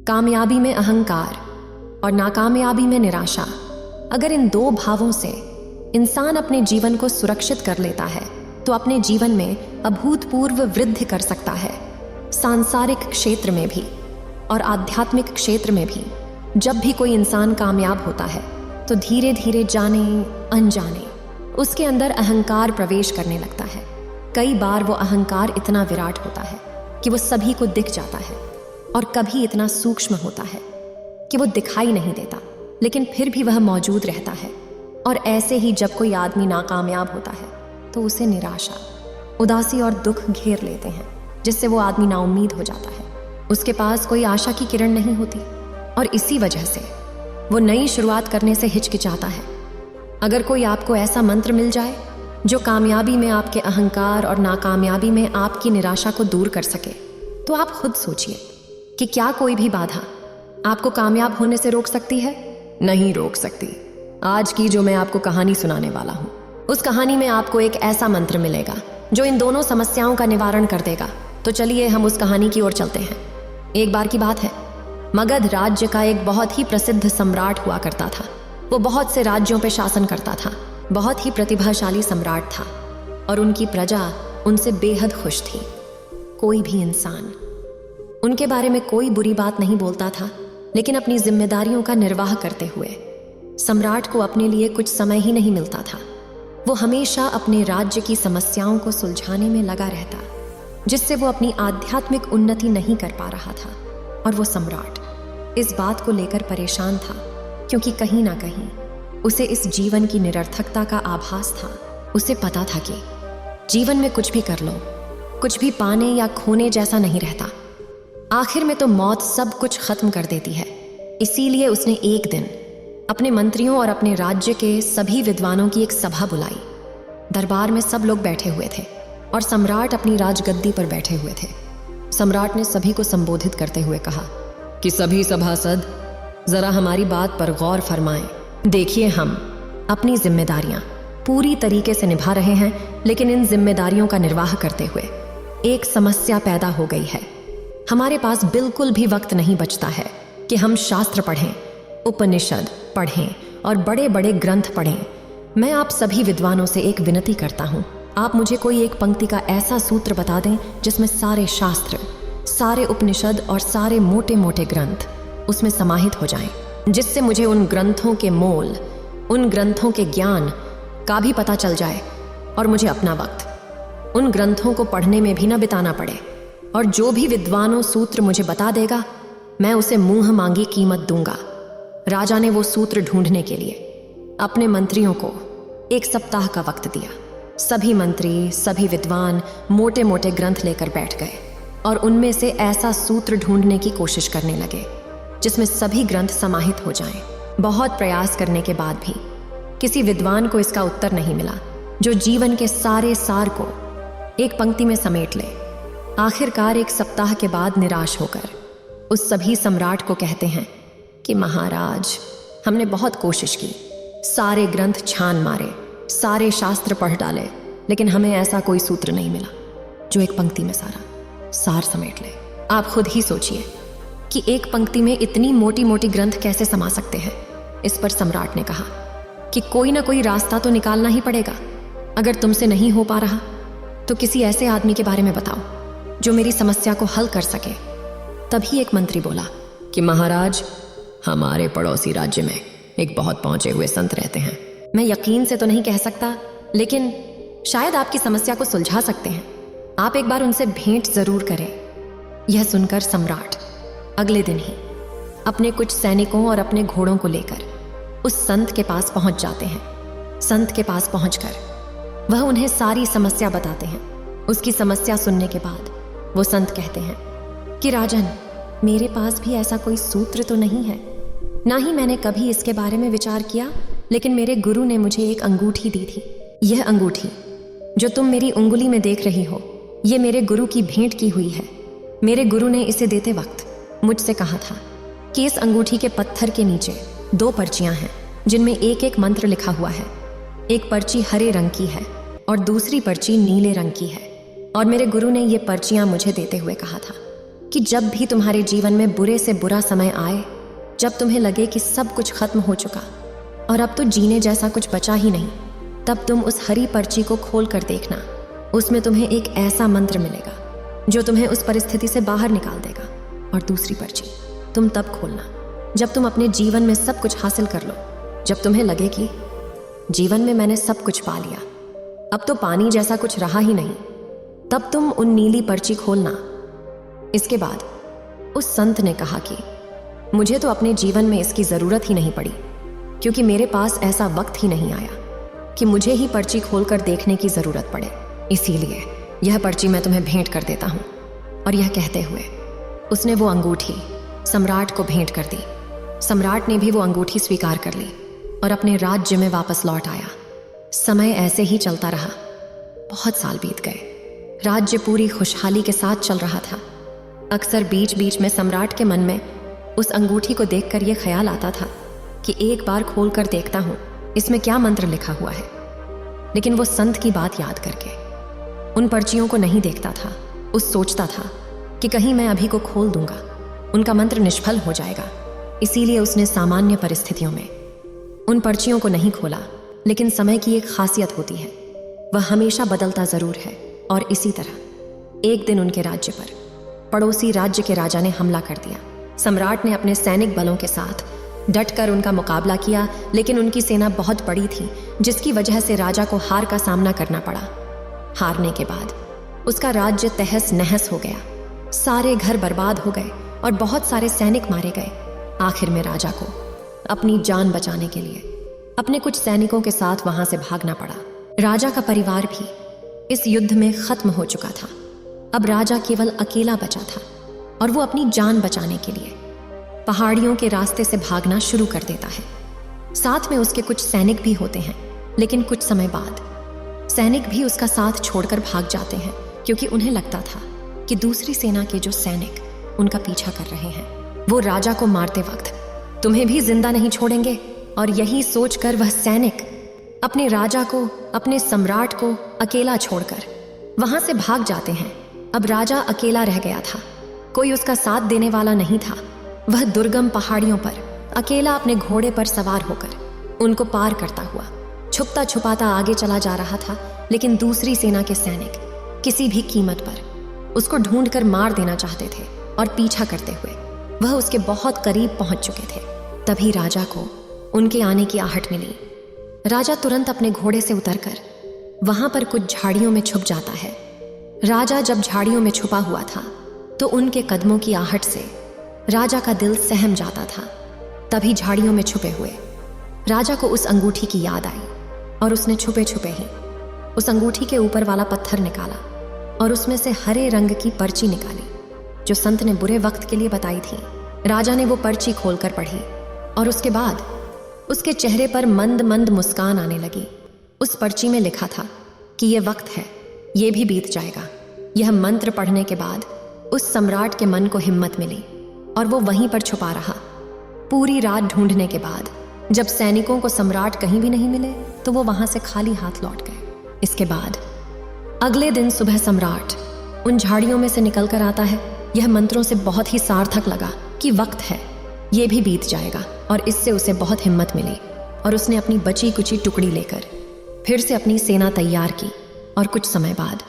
कामयाबी में अहंकार और नाकामयाबी में निराशा। अगर इन दो भावों से इंसान अपने जीवन को सुरक्षित कर लेता है तो अपने जीवन में अभूतपूर्व वृद्धि कर सकता है। सांसारिक क्षेत्र में भी और आध्यात्मिक क्षेत्र में भी जब भी कोई इंसान कामयाब होता है तो धीरे धीरे जाने अनजाने उसके अंदर अहंकार प्रवेश करने लगता है। कई बार वो अहंकार इतना विराट होता है कि वो सभी को दिख जाता है और कभी इतना सूक्ष्म होता है कि वो दिखाई नहीं देता, लेकिन फिर भी वह मौजूद रहता है। और ऐसे ही जब कोई आदमी नाकामयाब होता है तो उसे निराशा, उदासी और दुख घेर लेते हैं, जिससे वो आदमी नाउम्मीद हो जाता है। उसके पास कोई आशा की किरण नहीं होती और इसी वजह से वो नई शुरुआत करने से हिचकिचाता है। अगर कोई आपको ऐसा मंत्र मिल जाए जो कामयाबी में आपके अहंकार और नाकामयाबी में आपकी निराशा को दूर कर सके, तो आप खुद सोचिए कि क्या कोई भी बाधा आपको कामयाब होने से रोक सकती है? नहीं रोक सकती। आज की जो मैं आपको कहानी सुनाने वाला हूँ, उस कहानी में आपको एक ऐसा मंत्र मिलेगा जो इन दोनों समस्याओं का निवारण कर देगा। तो चलिए हम उस कहानी की ओर चलते हैं। एक बार की बात है, मगध राज्य का एक बहुत ही प्रसिद्ध सम्राट हुआ करता था। वो बहुत से राज्यों पर शासन करता था, बहुत ही प्रतिभाशाली सम्राट था और उनकी प्रजा उनसे बेहद खुश थी। कोई भी इंसान उनके बारे में कोई बुरी बात नहीं बोलता था, लेकिन अपनी जिम्मेदारियों का निर्वाह करते हुए सम्राट को अपने लिए कुछ समय ही नहीं मिलता था। वो हमेशा अपने राज्य की समस्याओं को सुलझाने में लगा रहता, जिससे वो अपनी आध्यात्मिक उन्नति नहीं कर पा रहा था। और वो सम्राट इस बात को लेकर परेशान था, क्योंकि कहीं ना कहीं उसे इस जीवन की निरर्थकता का आभास था। उसे पता था कि जीवन में कुछ भी कर लो, कुछ भी पाने या खोने जैसा नहीं रहता। आखिर में तो मौत सब कुछ खत्म कर देती है। इसीलिए उसने एक दिन अपने मंत्रियों और अपने राज्य के सभी विद्वानों की एक सभा बुलाई। दरबार में सब लोग बैठे हुए थे और सम्राट अपनी राजगद्दी पर बैठे हुए थे। सम्राट ने सभी को संबोधित करते हुए कहा कि सभी सभासद जरा हमारी बात पर गौर फरमाएं। देखिए, हम अपनी जिम्मेदारियां पूरी तरीके से निभा रहे हैं, लेकिन इन जिम्मेदारियों का निर्वाह करते हुए एक समस्या पैदा हो गई है। हमारे पास बिल्कुल भी वक्त नहीं बचता है कि हम शास्त्र पढ़ें, उपनिषद पढ़ें और बड़े बड़े ग्रंथ पढ़ें। मैं आप सभी विद्वानों से एक विनती करता हूँ, आप मुझे कोई एक पंक्ति का ऐसा सूत्र बता दें जिसमें सारे शास्त्र, सारे उपनिषद और सारे मोटे मोटे ग्रंथ उसमें समाहित हो जाएं, जिससे मुझे उन ग्रंथों के मोल, उन ग्रंथों के ज्ञान का भी पता चल जाए और मुझे अपना वक्त उन ग्रंथों को पढ़ने में भी न बिताना पड़े। और जो भी विद्वानों सूत्र मुझे बता देगा, मैं उसे मुंह मांगी कीमत दूंगा। राजा ने वो सूत्र ढूंढने के लिए अपने मंत्रियों को एक सप्ताह का वक्त दिया। सभी मंत्री, सभी विद्वान मोटे मोटे ग्रंथ लेकर बैठ गए और उनमें से ऐसा सूत्र ढूंढने की कोशिश करने लगे जिसमें सभी ग्रंथ समाहित हो जाएं। बहुत प्रयास करने के बाद भी किसी विद्वान को इसका उत्तर नहीं मिला जो जीवन के सारे सार को एक पंक्ति में समेट ले। आखिरकार एक सप्ताह के बाद निराश होकर उस सभी सम्राट को कहते हैं कि महाराज, हमने बहुत कोशिश की, सारे ग्रंथ छान मारे, सारे शास्त्र पढ़ डाले, लेकिन हमें ऐसा कोई सूत्र नहीं मिला जो एक पंक्ति में सारा सार समेट ले। आप खुद ही सोचिए कि एक पंक्ति में इतनी मोटी मोटी ग्रंथ कैसे समा सकते हैं। इस पर सम्राट ने कहा कि कोई ना कोई रास्ता तो निकालना ही पड़ेगा। अगर तुमसे नहीं हो पा रहा तो किसी ऐसे आदमी के बारे में बताओ जो मेरी समस्या को हल कर सके। तभी एक मंत्री बोला कि महाराज, हमारे पड़ोसी राज्य में एक बहुत पहुंचे हुए संत रहते हैं। मैं यकीन से तो नहीं कह सकता, लेकिन शायद आपकी समस्या को सुलझा सकते हैं। आप एक बार उनसे भेंट जरूर करें। यह सुनकर सम्राट अगले दिन ही अपने कुछ सैनिकों और अपने घोड़ों को लेकर उस संत के पास पहुंच जाते हैं। संत के पास पहुंचकर वह उन्हें सारी समस्या बताते हैं। उसकी समस्या सुनने के बाद वो संत कहते हैं कि राजन, मेरे पास भी ऐसा कोई सूत्र तो नहीं है, ना ही मैंने कभी इसके बारे में विचार किया, लेकिन मेरे गुरु ने मुझे एक अंगूठी दी थी। यह अंगूठी जो तुम मेरी उंगली में देख रही हो, यह मेरे गुरु की भेंट की हुई है। मेरे गुरु ने इसे देते वक्त मुझसे कहा था कि इस अंगूठी के पत्थर के नीचे 2 पर्चियां हैं जिनमें एक एक मंत्र लिखा हुआ है। एक पर्ची हरे रंग की है और दूसरी पर्ची नीले रंग की है। और मेरे गुरु ने ये पर्चियां मुझे देते हुए कहा था कि जब भी तुम्हारे जीवन में बुरे से बुरा समय आए, जब तुम्हें लगे कि सब कुछ खत्म हो चुका और अब तो जीने जैसा कुछ बचा ही नहीं, तब तुम उस हरी पर्ची को खोल कर देखना। उसमें तुम्हें एक ऐसा मंत्र मिलेगा जो तुम्हें उस परिस्थिति से बाहर निकाल देगा। और दूसरी पर्ची तुम तब खोलना जब तुम अपने जीवन में सब कुछ हासिल कर लो, जब तुम्हें लगे कि जीवन में मैंने सब कुछ पा लिया, अब तो पानी जैसा कुछ रहा ही नहीं, तब तुम उन नीली पर्ची खोलना। इसके बाद उस संत ने कहा कि मुझे तो अपने जीवन में इसकी ज़रूरत ही नहीं पड़ी, क्योंकि मेरे पास ऐसा वक्त ही नहीं आया कि मुझे ही पर्ची खोलकर देखने की ज़रूरत पड़े। इसीलिए यह पर्ची मैं तुम्हें भेंट कर देता हूँ। और यह कहते हुए उसने वो अंगूठी सम्राट को भेंट कर दी। सम्राट ने भी वो अंगूठी स्वीकार कर ली और अपने राज्य में वापस लौट आया। समय ऐसे ही चलता रहा। बहुत साल बीत गए। राज्य पूरी खुशहाली के साथ चल रहा था। अक्सर बीच बीच में सम्राट के मन में उस अंगूठी को देखकर यह ख्याल आता था कि एक बार खोल कर देखता हूँ इसमें क्या मंत्र लिखा हुआ है। लेकिन वो संत की बात याद करके उन पर्चियों को नहीं देखता था। उस सोचता था कि कहीं मैं अभी को खोल दूंगा, उनका मंत्र निष्फल हो जाएगा। इसीलिए उसने सामान्य परिस्थितियों में उन पर्चियों को नहीं खोला। लेकिन समय की एक खासियत होती है, वह हमेशा बदलता जरूर है। और इसी तरह एक दिन उनके राज्य पर पड़ोसी राज्य के राजा ने हमला कर दिया। सम्राट ने अपने सैनिक बलों के साथ डटकर उनका मुकाबला किया, लेकिन उनकी सेना बहुत बड़ी थी, जिसकी वजह से राजा को हार का सामना करना पड़ा। हारने के बाद उसका राज्य तहस नहस हो गया। सारे घर बर्बाद हो गए और बहुत सारे सैनिक मारे गए। आखिर में राजा को अपनी जान बचाने के लिए अपने कुछ सैनिकों के साथ वहां से भागना पड़ा। राजा का परिवार भी इस युद्ध में खत्म हो चुका था। अब राजा केवल अकेला बचा था और वो अपनी जान बचाने के लिए पहाड़ियों के रास्ते से भागना शुरू कर देता है। साथ में उसके कुछ सैनिक भी होते हैं, लेकिन कुछ समय बाद सैनिक भी उसका साथ छोड़कर भाग जाते हैं, क्योंकि उन्हें लगता था कि दूसरी सेना के जो सैनिक उनका पीछा कर रहे हैं वो राजा को मारते वक्त तुम्हें भी जिंदा नहीं छोड़ेंगे। और यही सोचकर वह सैनिक अपने राजा को, अपने सम्राट को अकेला छोड़कर वहां से भाग जाते हैं। अब राजा अकेला रह गया था, कोई उसका साथ देने वाला नहीं था। वह दुर्गम पहाड़ियों पर अकेला अपने घोड़े पर सवार होकर उनको पार करता हुआ छुपता छुपाता आगे चला जा रहा था। लेकिन दूसरी सेना के सैनिक किसी भी कीमत पर उसको ढूंढकर मार देना चाहते थे और पीछा करते हुए वह उसके बहुत करीब पहुंच चुके थे। तभी राजा को उनके आने की आहट मिली। राजा तुरंत अपने घोड़े से उतरकर वहां पर कुछ झाड़ियों में छुप जाता है। राजा जब झाड़ियों में छुपा हुआ था तो उनके कदमों की आहट से राजा का दिल सहम जाता था। तभी झाड़ियों में छुपे हुए राजा को उस अंगूठी की याद आई और उसने छुपे छुपे ही उस अंगूठी के ऊपर वाला पत्थर निकाला और उसमें से हरे रंग की पर्ची निकाली जो संत ने बुरे वक्त के लिए बताई थी। राजा ने वो पर्ची खोलकर पढ़ी और उसके बाद उसके चेहरे पर मंद मंद मुस्कान आने लगी। उस पर्ची में लिखा था कि ये वक्त है, ये भी बीत जाएगा। यह मंत्र पढ़ने के बाद उस सम्राट के मन को हिम्मत मिली और वो वहीं पर छुपा रहा। पूरी रात ढूंढने के बाद जब सैनिकों को सम्राट कहीं भी नहीं मिले तो वो वहां से खाली हाथ लौट गए। इसके बाद अगले दिन सुबह सम्राट उन झाड़ियों में से निकल कर आता है। यह मंत्रों से बहुत ही सार्थक लगा कि वक्त है, ये भी बीत जाएगा। और इससे उसे बहुत हिम्मत मिली और उसने अपनी बची कुची टुकड़ी लेकर फिर से अपनी सेना तैयार की और कुछ समय बाद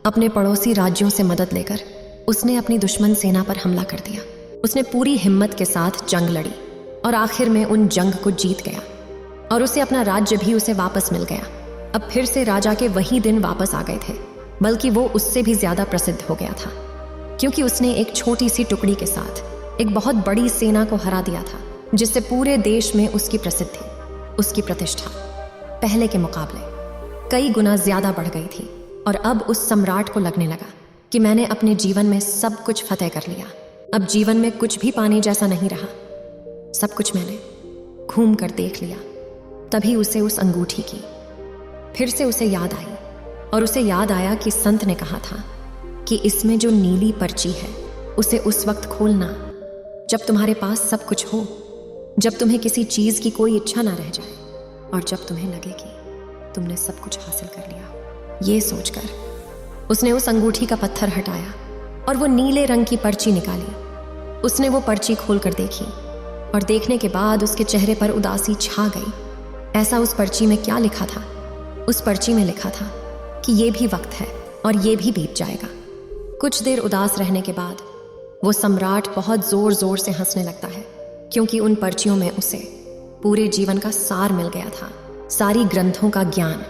अपने पड़ोसी राज्यों से मदद लेकर उसने अपनी दुश्मन सेना पर हमला कर दिया। उसने पूरी हिम्मत के साथ जंग लड़ी और आखिर में उन जंग को जीत गया और उसे अपना राज्य भी उसे वापस मिल गया। अब फिर से राजा के वही दिन वापस आ गए थे, बल्कि वो उससे भी ज्यादा प्रसिद्ध हो गया था, क्योंकि उसने एक छोटी सी टुकड़ी के साथ एक बहुत बड़ी सेना को हरा दिया था, जिससे पूरे देश में उसकी प्रसिद्धि, उसकी प्रतिष्ठा पहले के मुकाबले कई गुना ज्यादा बढ़ गई थी। और अब उस सम्राट को लगने लगा कि मैंने अपने जीवन में सब कुछ फतेह कर लिया, अब जीवन में कुछ भी पाने जैसा नहीं रहा, सब कुछ मैंने घूम कर देख लिया। तभी उसे उस अंगूठी की फिर से उसे याद आई और उसे याद आया कि संत ने कहा था कि इसमें जो नीली पर्ची है उसे उस वक्त खोलना जब तुम्हारे पास सब कुछ हो, जब तुम्हें किसी चीज की कोई इच्छा ना रह जाए और जब तुम्हें लगे कि तुमने सब कुछ हासिल कर लिया हो। ये सोचकर उसने उस अंगूठी का पत्थर हटाया और वो नीले रंग की पर्ची निकाली। उसने वो पर्ची खोलकर देखी और देखने के बाद उसके चेहरे पर उदासी छा गई। ऐसा उस पर्ची में क्या लिखा था? उस पर्ची में लिखा था कि ये भी वक्त है और ये भी बीत जाएगा। कुछ देर उदास रहने के बाद वो सम्राट बहुत जोर जोर से हंसने लगता है, क्योंकि उन पर्चियों में उसे पूरे जीवन का सार मिल गया था। सारी ग्रंथों का ज्ञान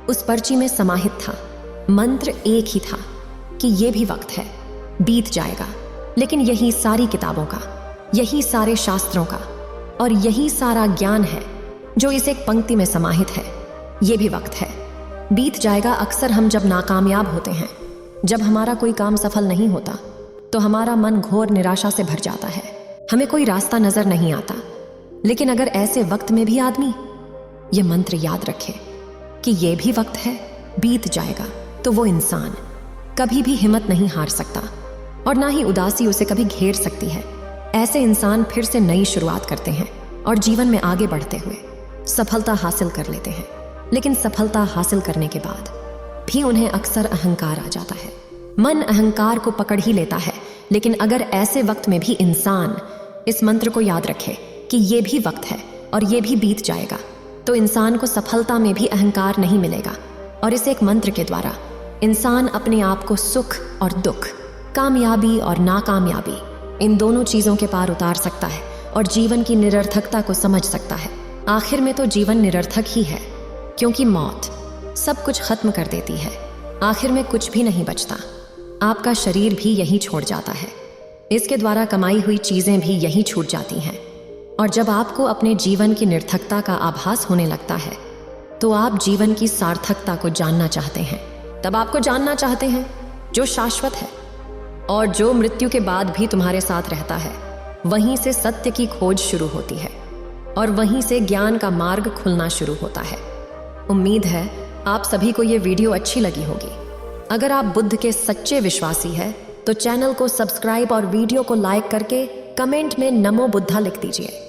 उस पर्ची में समाहित था। मंत्र एक ही था कि ये भी वक्त है, बीत जाएगा। लेकिन यही सारी किताबों का, यही सारे शास्त्रों का और यही सारा ज्ञान है जो इस एक पंक्ति में समाहित है। ये भी वक्त है, बीत जाएगा। अक्सर हम जब नाकामयाब होते हैं, जब हमारा कोई काम सफल नहीं होता, तो हमारा मन घोर निराशा से भर जाता है। हमें कोई रास्ता नजर नहीं आता। लेकिन अगर ऐसे वक्त में भी आदमी ये मंत्र याद रखे कि ये भी वक्त है, बीत जाएगा, तो वो इंसान कभी भी हिम्मत नहीं हार सकता और ना ही उदासी उसे कभी घेर सकती है। ऐसे इंसान फिर से नई शुरुआत करते हैं और जीवन में आगे बढ़ते हुए सफलता हासिल कर लेते हैं। लेकिन सफलता हासिल करने के बाद भी उन्हें अक्सर अहंकार आ जाता है। मन अहंकार को पकड़ ही लेता है। लेकिन अगर ऐसे वक्त में भी इंसान इस मंत्र को याद रखे कि ये भी वक्त है और ये भी बीत जाएगा, तो इंसान को सफलता में भी अहंकार नहीं मिलेगा। और इस एक मंत्र के द्वारा इंसान अपने आप को सुख और दुख, कामयाबी और नाकामयाबी, इन दोनों चीजों के पार उतार सकता है और जीवन की निरर्थकता को समझ सकता है। आखिर में तो जीवन निरर्थक ही है, क्योंकि मौत सब कुछ खत्म कर देती है। आखिर में कुछ भी नहीं बचता। आपका शरीर भी यहीं छोड़ जाता है। इसके द्वारा कमाई हुई चीजें भी यहीं छूट जाती हैं। और जब आपको अपने जीवन की निरर्थकता का आभास होने लगता है, तो आप जीवन की सार्थकता को जानना चाहते हैं। तब आपको जानना चाहते हैं जो शाश्वत है और जो मृत्यु के बाद भी तुम्हारे साथ रहता है। वहीं से सत्य की खोज शुरू होती है और वहीं से ज्ञान का मार्ग खुलना शुरू होता है। उम्मीद है आप सभी को ये वीडियो अच्छी लगी होगी। अगर आप बुद्ध के सच्चे विश्वासी हैं, तो चैनल को सब्सक्राइब और वीडियो को लाइक करके कमेंट में नमो बुद्धा लिख दीजिए।